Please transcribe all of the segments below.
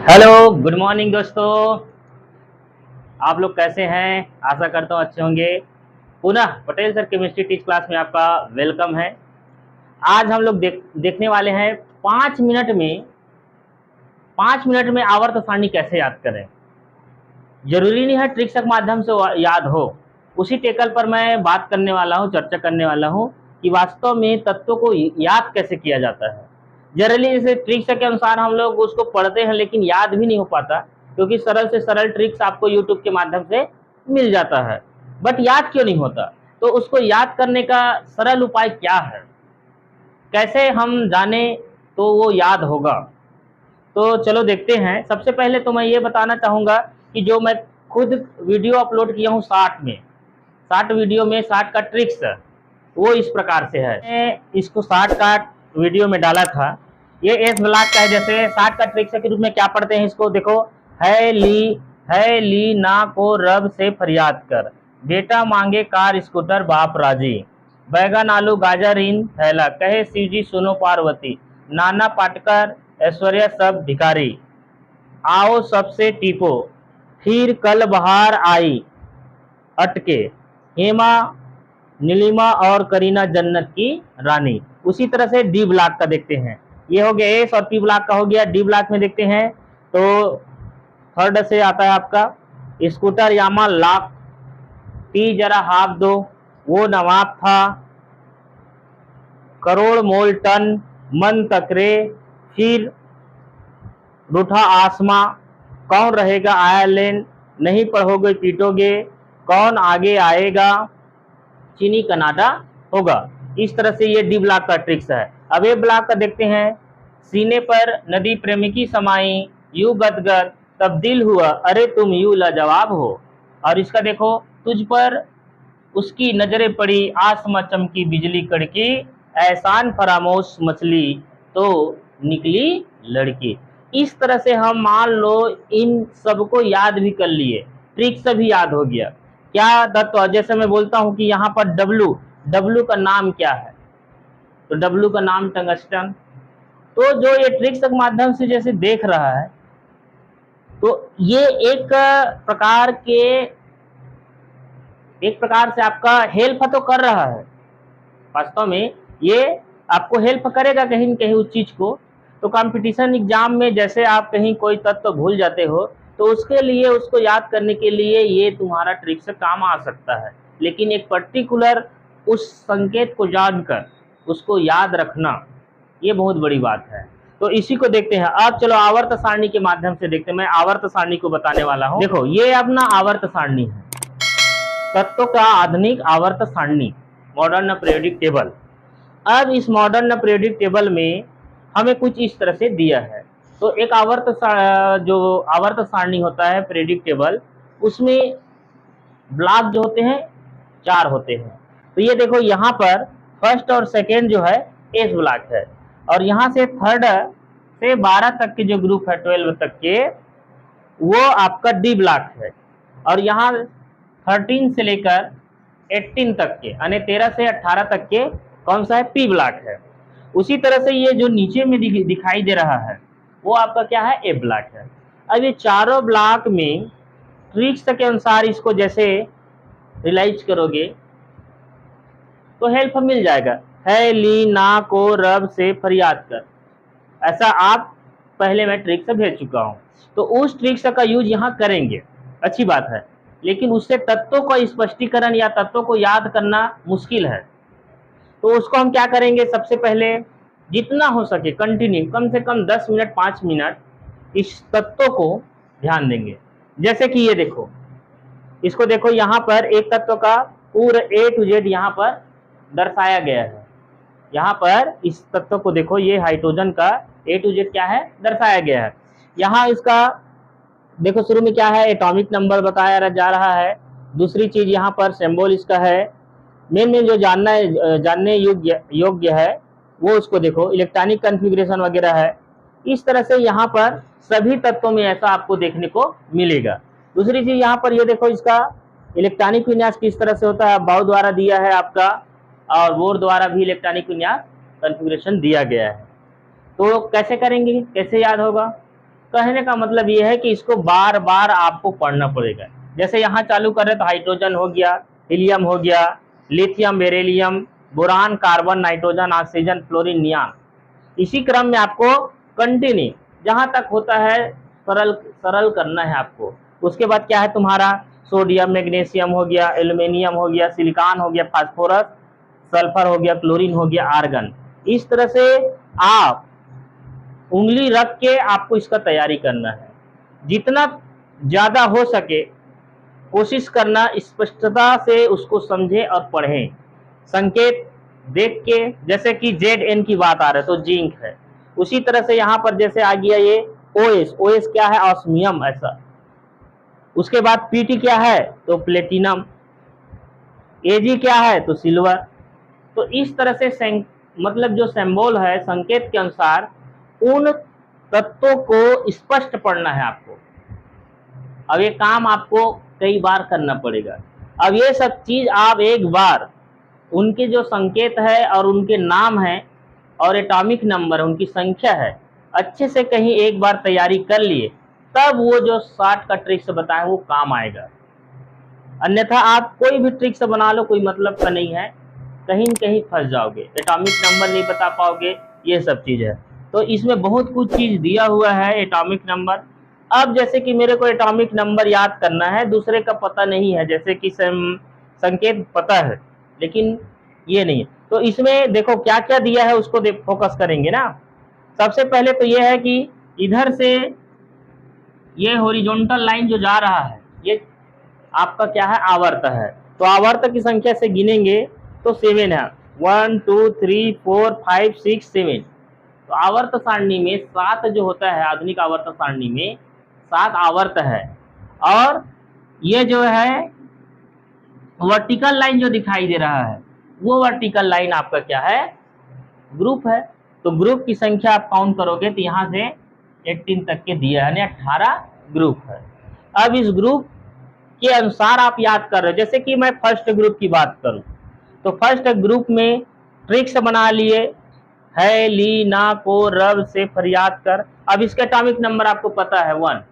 Hello, good morning दोस्तों। आप लोग कैसे हैं? आशा करता हूँ अच्छे होंगे। पुनः Patel sir chemistry teach class में आपका वेलकम है। आज हम लोग देखने वाले हैं 5 मिनट में आवर्त सारणी कैसे याद करें। जरूरी नहीं है ट्रिक्स के माध्यम से याद हो। उसी टेकल पर मैं बात करने वाला हूँ, चर्चा करने वाला हूँ कि वास्तव में तत्वों को याद कैसे किया जाता है। जनरली जैसे ट्रिक्स के अनुसार हम लोग उसको पढ़ते हैं लेकिन याद भी नहीं हो पाता, क्योंकि सरल से सरल ट्रिक्स आपको यूट्यूब के माध्यम से मिल जाता है, बट याद क्यों नहीं होता। तो उसको याद करने का सरल उपाय क्या है, कैसे हम जाने तो वो याद होगा। तो चलो देखते हैं। सबसे पहले तो मैं ये बताना चाहूँगा कि जो मैं खुद वीडियो अपलोड किया हूँ 60 वीडियो में 60 का ट्रिक्स, वो इस प्रकार से है। मैं इसको 60 का वीडियो में डाला था। ये एस ब्लॉक का है। जैसे 60 का ट्रिक्स के रूप में क्या पढ़ते हैं इसको देखो। है ली ना को रब से फरियाद कर, बेटा मांगे कार स्कूटर बाप राजी, बैगन आलू गाजर इन थैला, कहे शिव जी सुनो पार्वती, नाना पाटकर ऐश्वर्या सब भिखारी, आओ सबसे टीपो, फिर कल बहार आई अटके, हेमा नीलिमा और करीना जन्नत की रानी। उसी तरह से डी ब्लॉक का देखते हैं। ये हो गया एस और पी ब्लॉक का हो गया। डी ब्लॉक में देखते हैं तो थर्ड से आता है आपका स्कूटर यामा लाख, टी जरा हाफ दो, वो नवाब था, करोड़ मोल टन, मन तकरे, फिर रूठा आसमां, कौन रहेगा आयरलैंड, नहीं पढ़ोगे पीटोगे, कौन आगे आएगा, चीनी कनाडा होगा। इस तरह से ये डी ब्लॉक का ट्रिक्स है। अब ए ब्लॉक का देखते हैं। सीने पर नदी प्रेमी की समाई, यू गदगद तब्दील हुआ, अरे तुम यू लाजवाब हो। और इसका देखो, तुझ पर उसकी नजरें पड़ी, आसमां चमकी बिजली कड़की, एहसान फरामोश मछली तो निकली लड़की। इस तरह से हम मान लो इन सबको याद भी कर लिए, ट्रिक्स भी याद हो गया। क्या तत्व, जैसे मैं बोलता हूं कि यहाँ पर डब्लू, डब्लू का नाम क्या है, तो डब्लू का नाम टंगस्टन। तो जो ये ट्रिक्स के माध्यम से जैसे देख रहा है, तो ये प्रकार के एक प्रकार से आपका हेल्प तो कर रहा है। वास्तव में ये आपको हेल्प करेगा कहीं न कहीं उस चीज को। तो कंपटीशन एग्जाम में जैसे आप कहीं कोई तत्व भूल जाते हो, तो उसके लिए उसको याद करने के लिए ये तुम्हारा ट्रिक से काम आ सकता है। लेकिन एक पर्टिकुलर उस संकेत को जानकर उसको याद रखना, ये बहुत बड़ी बात है। तो इसी को देखते हैं। अब चलो आवर्त सारणी के माध्यम से देखते हैं। मैं आवर्त सारणी को बताने वाला हूँ। देखो, ये अपना आवर्त सारणी है, तत्वों का आधुनिक आवर्त सारणी, मॉडर्न पीरियोडिक टेबल। अब इस मॉडर्न पीरियोडिक टेबल में हमें कुछ इस तरह से दिया है। तो एक जो आवर्त सारणी होता है पीरियोडिक टेबल, उसमें ब्लॉक जो होते हैं 4 होते हैं। तो ये देखो, यहाँ पर फर्स्ट और सेकेंड जो है एस ब्लॉक है, और यहाँ से थर्ड से 12 तक के जो ग्रुप है, 12 तक के, वो आपका डी ब्लॉक है। और यहाँ 13 से लेकर 18 तक के, यानी 13 से 18 तक के कौन सा है, पी ब्लॉक है। उसी तरह से ये जो नीचे में दिखाई दे रहा है, वो आपका क्या है, ए ब्लॉक है। अब ये चारों ब्लॉक में ट्रिक्स के अनुसार इसको जैसे रियलाइज करोगे तो हेल्प मिल जाएगा। है ली ना को रब से फरियाद कर, ऐसा आप पहले मैं ट्रिक्स भेज चुका हूँ। तो उस ट्रिक्स का यूज यहाँ करेंगे, अच्छी बात है। लेकिन उससे तत्वों का स्पष्टीकरण या तत्वों को याद करना मुश्किल है। तो उसको हम क्या करेंगे, सबसे पहले जितना हो सके कंटिन्यू, कम से कम 10 मिनट 5 मिनट इस तत्वों को ध्यान देंगे। जैसे कि ये देखो, इसको देखो, यहाँ पर एक तत्व का पूरा ए टू जेड यहाँ पर दर्शाया गया है। यहाँ पर इस तत्व को देखो, ये हाइड्रोजन का ए टू जेड क्या है, दर्शाया गया है। यहाँ इसका देखो, शुरू में क्या है, एटॉमिक नंबर बताया जा रहा है। दूसरी चीज यहाँ पर सिंबल इसका है। मेन जो जानने योग्य है वो उसको देखो, इलेक्ट्रॉनिक कॉन्फ़िगरेशन वगैरह है। इस तरह से यहाँ पर सभी तत्वों में ऐसा आपको देखने को मिलेगा। दूसरी चीज यहाँ पर ये देखो, इसका इलेक्ट्रॉनिक विन्यास किस तरह से होता है, बाउ द्वारा दिया है आपका, और बोर द्वारा भी इलेक्ट्रॉनिक विन्यास कॉन्फ़िगरेशन दिया गया है। तो कैसे करेंगे, कैसे याद होगा। कहने का मतलब ये है कि इसको बार बार आपको पढ़ना पड़ेगा। जैसे यहाँ चालू कर रहे तो हाइड्रोजन हो गया, हीलियम हो गया, lithium, beryllium, boron, carbon, nitrogen, oxygen, fluorine, neon, इसी क्रम में आपको कंटिन्यू जहां तक होता है सरल सरल करना है आपको। उसके बाद क्या है तुम्हारा, सोडियम, मैग्नीशियम हो गया, एल्युमिनियम हो गया, सिलिकॉन हो गया, फास्फोरस, सल्फर हो गया, क्लोरीन हो गया, आर्गन। इस तरह से आप उंगली रख के आपको इसका तैयारी करना है। जितना ज्यादा हो सके कोशिश करना स्पष्टता से उसको समझें और पढ़ें। संकेत देख के, जैसे कि Zn की बात आ रहा है तो जिंक है, उसी तरह से यहाँ पर जैसे आ गया ये OS, OS क्या है, ऑस्मियम, ऐसा। उसके बाद Pt क्या है तो प्लेटिनम, Ag क्या है तो सिल्वर। तो इस तरह से मतलब जो सिंबल है संकेत के अनुसार उन तत्वों को स्पष्ट पढ़ना है आपको। अब ये काम आपको कई बार करना पड़ेगा। अब ये सब चीज आप एक बार उनके जो संकेत है और उनके नाम है और एटॉमिक नंबर उनकी संख्या है अच्छे से कहीं एक बार तैयारी कर लिए, तब वो जो शॉर्ट का ट्रिक्स बताए वो काम आएगा। अन्यथा आप कोई भी ट्रिक्स बना लो कोई मतलब का नहीं है, कहीं न कहीं फंस जाओगे, एटॉमिक नंबर नहीं बता पाओगे, ये सब चीज है। तो इसमें बहुत कुछ चीज दिया हुआ है एटॉमिक नंबर। अब जैसे कि मेरे को एटॉमिक नंबर याद करना है, दूसरे का पता नहीं है, जैसे कि संकेत पता है लेकिन ये नहीं है, तो इसमें देखो क्या क्या दिया है उसको फोकस करेंगे ना। सबसे पहले तो ये है कि इधर से ये हॉरिजॉन्टल लाइन जो जा रहा है ये आपका क्या है, आवर्त है। तो आवर्त की संख्या से गिनेंगे तो 7 है, 1 2 3 4 5 6 7। तो आवर्त सारणी में 7 जो होता है, आधुनिक आवर्त सारणी में 7 आवर्त है। और ये जो है वर्टिकल लाइन जो दिखाई दे रहा है वो वर्टिकल लाइन आपका क्या है, ग्रुप है। तो ग्रुप की संख्या आप काउंट करोगे तो यहाँ से 18 तक के दिया है, यानी 18 ग्रुप है। अब इस ग्रुप के अनुसार आप याद कर रहे हो। जैसे कि मैं फर्स्ट ग्रुप की बात करूं तो फर्स्ट ग्रुप में ट्रिक्स बना लिए, है, ली, ना, को, रब, से, फरियाद कर। अब इसका एटॉमिक नंबर आपको पता है 1।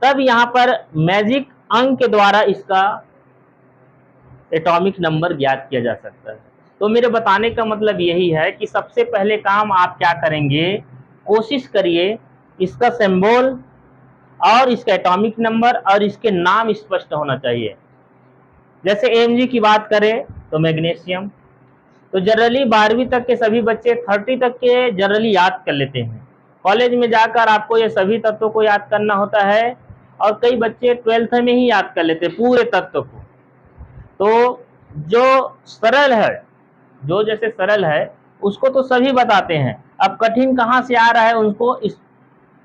तब यहाँ पर मैजिक अंक के द्वारा इसका एटॉमिक नंबर ज्ञात किया जा सकता है। तो मेरे बताने का मतलब यही है कि सबसे पहले काम आप क्या करेंगे, कोशिश करिए इसका सिंबल और इसका एटॉमिक नंबर और इसके नाम स्पष्ट होना चाहिए। जैसे Mg की बात करें तो मैग्नीशियम, तो जनरली 12वीं तक के सभी बच्चे 30 तक के जनरली याद कर लेते हैं। कॉलेज में जाकर आपको ये सभी तत्वों को याद करना होता है और कई बच्चे 12th में ही याद कर लेते हैं पूरे तत्व को। तो जो सरल है, जो जैसे सरल है उसको तो सभी बताते हैं, अब कठिन कहाँ से आ रहा है उनको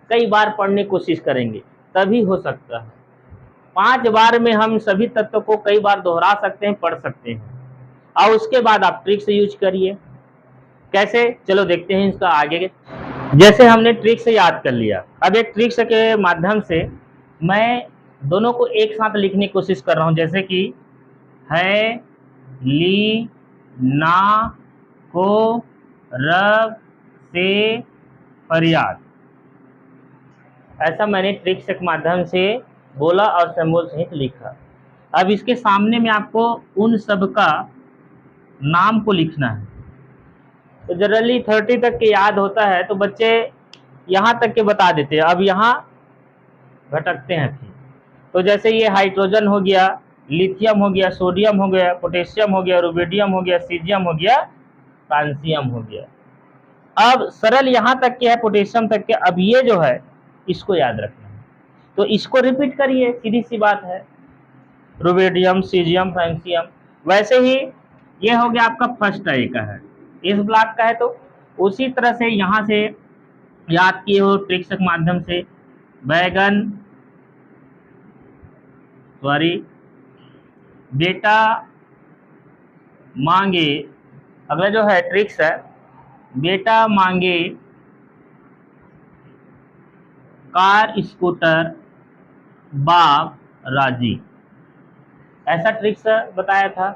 कई बार पढ़ने की कोशिश करेंगे तभी हो सकता है। 5 बार में हम सभी तत्वों को कई बार दोहरा सकते हैं, पढ़ सकते हैं। और उसके बाद आप ट्रिक्स यूज करिए। कैसे, चलो देखते हैं इसका आगे। जैसे हमने ट्रिक्स याद कर लिया, अब एक ट्रिक्स के माध्यम से मैं दोनों को एक साथ लिखने की कोशिश कर रहा हूं। जैसे कि है, ली, ना, को, रब, से, फरियाद, ऐसा मैंने ट्रिक्स के माध्यम से बोला और सिंबल सहित लिखा। अब इसके सामने में आपको उन सब का नाम को लिखना है। तो जनरली 30 तक के याद होता है तो बच्चे यहाँ तक के बता देते हैं, अब यहाँ भटकते हैं फिर। तो जैसे ये हाइड्रोजन हो गया, लिथियम हो गया, सोडियम हो गया, पोटेशियम हो गया, रुबिडियम हो गया, सीजियम हो गया, फ्रांसियम हो गया। अब सरल यहाँ तक के है, पोटेशियम तक के। अब ये जो है इसको याद रखना है, तो इसको रिपीट करिए, सीधी सी बात है, रुबिडियम, सीजियम, फ्रांसियम। वैसे ही ये हो गया आपका फर्स्ट टाइप का है, इस ब्लॉक का है। तो उसी तरह से यहाँ से याद किए हो ट्रिक्स के माध्यम से, बैगन, सॉरी, बेटा मांगे, अगला जो है ट्रिक्स है, बेटा मांगे कार, स्कूटर, बाप राजी, ऐसा ट्रिक्स बताया था।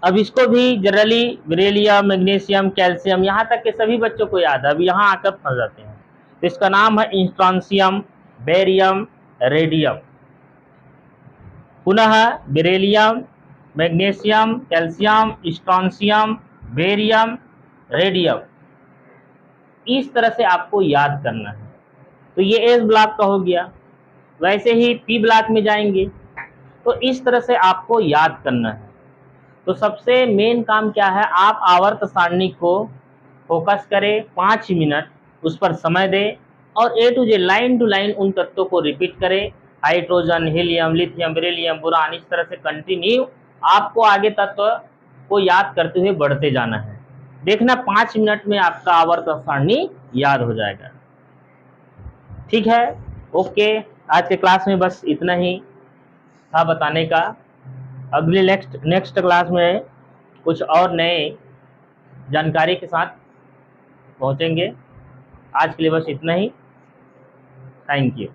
अब इसको भी जनरली बेरिलियम, मैग्नीशियम, कैल्शियम, यहाँ तक के सभी बच्चों को याद है, अब यहाँ आकर फंस जाते हैं। तो इसका नाम है स्ट्रोंशियम, बेरियम, रेडियम। पुनः beryllium, magnesium, calcium, strontium, barium, radium. इस तरह से आपको याद करना है। तो ये एस ब्लॉक का हो गया। वैसे ही पी ब्लॉक में जाएंगे तो इस तरह से आपको याद करना है। तो सबसे मेन काम क्या है, आप आवर्त सारणी को फोकस करें, 5 मिनट उस पर समय दें और A to Z line to line उन तत्वों को रिपीट करें। Hydrogen, helium, lithium, beryllium, boron, इस तरह से कंटिन्यू आपको आगे तत्व को याद करते हुए बढ़ते जाना है। देखना 5 मिनट में आपका आवर्त सारणी याद हो जाएगा। ठीक है, ओके। आज के क्लास में बस इतना ही था बताने का। अगले नेक्स्ट क्लास में कुछ और नए जानकारी के साथ पहुंचेंगे। आज के लिए बस इतना ही। Thank you.